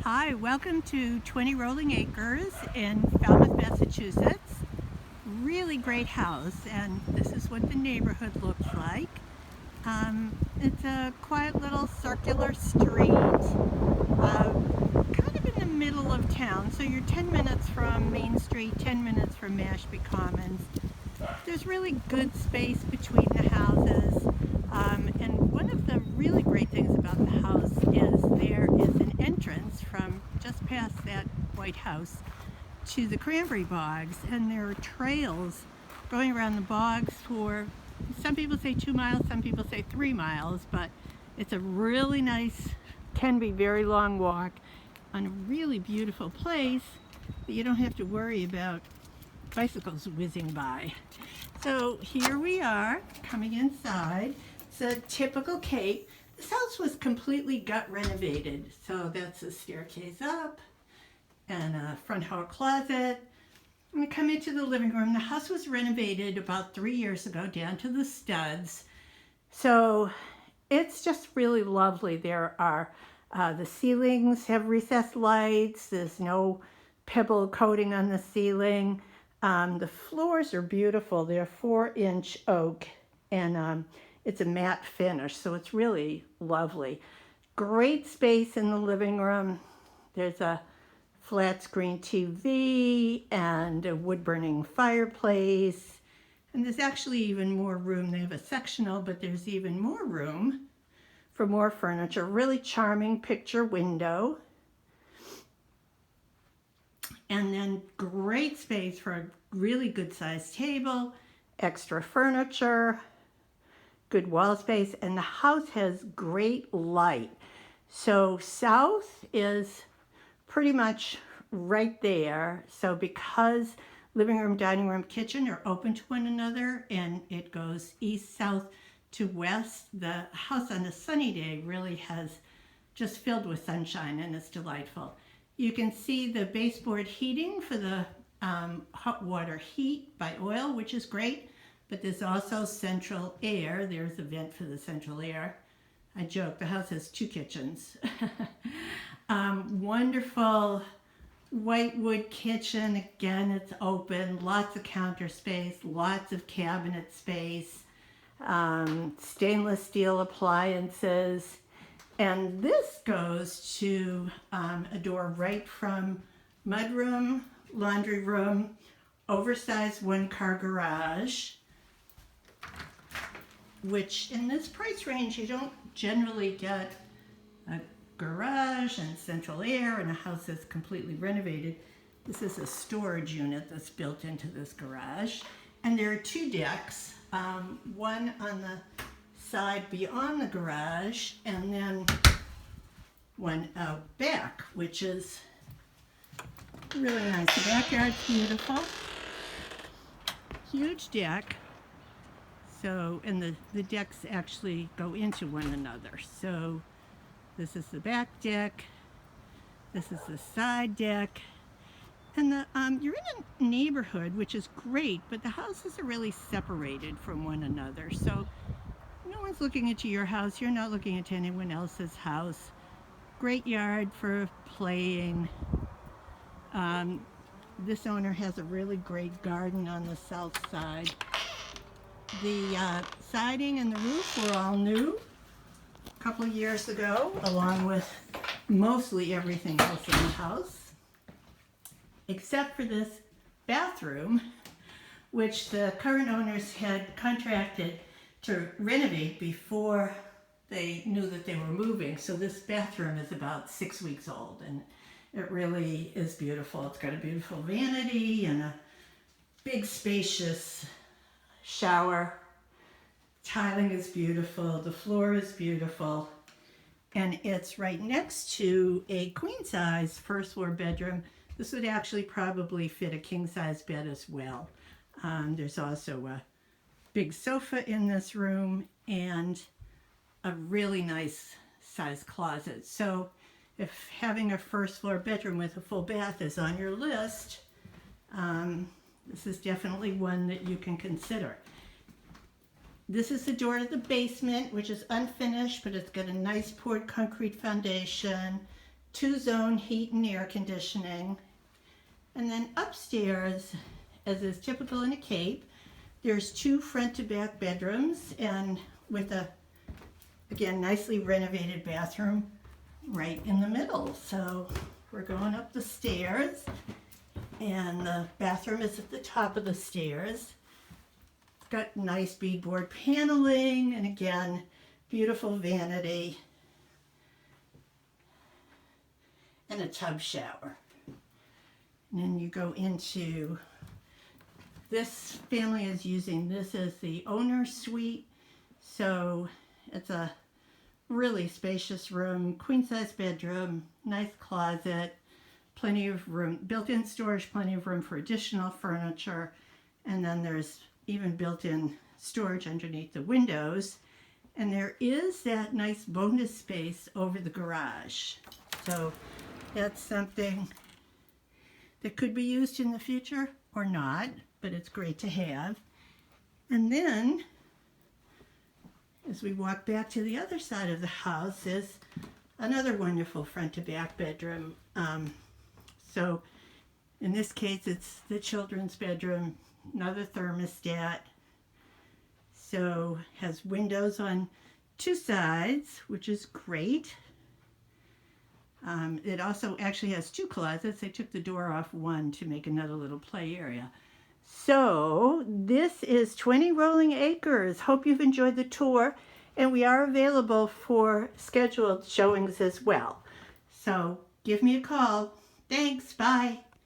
Hi, welcome to 20 Rolling Acres in Falmouth, Massachusetts. Really great house, and this is what the neighborhood looks like. It's a quiet little circular street, kind of in the middle of town. So you're 10 minutes from Main Street, 10 minutes from Mashpee Commons. There's really good space between the houses. And one of the really great things about the house is there is an entrance from just past that white house to the cranberry bogs, and there are trails going around the bogs for, some people say 2 miles, some people say 3 miles, but it's a really nice, can be very long walk on a really beautiful place that you don't have to worry about bicycles whizzing by. So here we are coming inside. It's a typical Cape. This house was completely gut renovated. So that's a staircase up and a front hall closet. I'm gonna come into the living room. The house was renovated about 3 years ago down to the studs. So it's just really lovely. There are, the ceilings have recessed lights. There's no pebble coating on the ceiling. The floors are beautiful. They're 4-inch oak, and it's a matte finish, so it's really lovely. Great space in the living room. There's a flat screen TV and a wood burning fireplace. And there's actually even more room. They have a sectional, but there's even more room for more furniture. Really charming picture window. And then great space for a really good sized table, extra furniture, good wall space, and the house has great light. So south is pretty much right there. So because living room, dining room, kitchen are open to one another, and it goes east, south to west, the house on a sunny day really has just filled with sunshine, and it's delightful. You can see the baseboard heating for the hot water heat by oil, which is great, but there's also central air. There's a vent for the central air. I joke, the house has 2 kitchens. Wonderful white wood kitchen. Again, it's open, lots of counter space, lots of cabinet space, stainless steel appliances. And this goes to a door right from mudroom, laundry room, oversized 1-car garage, which in this price range you don't generally get a garage and central air and a house that's completely renovated. This is a storage unit that's built into this garage. And there are 2 decks, one on the side beyond the garage, and then one out back, which is really nice. The backyard's beautiful. Huge deck. So, and the decks actually go into one another. So this is the back deck, this is the side deck, and you're in a neighborhood, which is great, but the houses are really separated from one another. So no one's looking into your house, you're not looking into anyone else's house. Great yard for playing. This owner has a really great garden on the south side. The siding and the roof were all new a couple of years ago, along with mostly everything else in the house, except for this bathroom, which the current owners had contracted to renovate before they knew that they were moving. So this bathroom is about 6 weeks old, and it really is beautiful. It's got a beautiful vanity and a big spacious shower. Tiling is beautiful, the floor is beautiful, and it's right next to a queen size first floor bedroom. This would actually probably fit a king size bed as well. There's also a big sofa in this room and a really nice size closet. So if having a first floor bedroom with a full bath is on your list, this is definitely one that you can consider. This is the door to the basement, which is unfinished, but it's got a nice poured concrete foundation, 2-zone heat and air conditioning. And then upstairs, as is typical in a Cape, there's 2 front to back bedrooms and with a, again, nicely renovated bathroom right in the middle. So we're going up the stairs and the bathroom is at the top of the stairs. It's got nice beadboard paneling and again, beautiful vanity and a tub shower. And then you go into, this family is using this as the owner's suite. So it's a really spacious room, queen size bedroom, nice closet, plenty of room, built-in storage, plenty of room for additional furniture. And then there's even built-in storage underneath the windows. And there is that nice bonus space over the garage. So that's something that could be used in the future or not, but it's great to have. And then, as we walk back to the other side of the house, is another wonderful front to back bedroom. So in this case, it's the children's bedroom, another thermostat. So has windows on 2 sides, which is great. It also actually has 2 closets. They took the door off one to make another little play area. So this is 20 Rolling Acres. Hope you've enjoyed the tour, and we are available for scheduled showings as well. So give me a call. Thanks. Bye.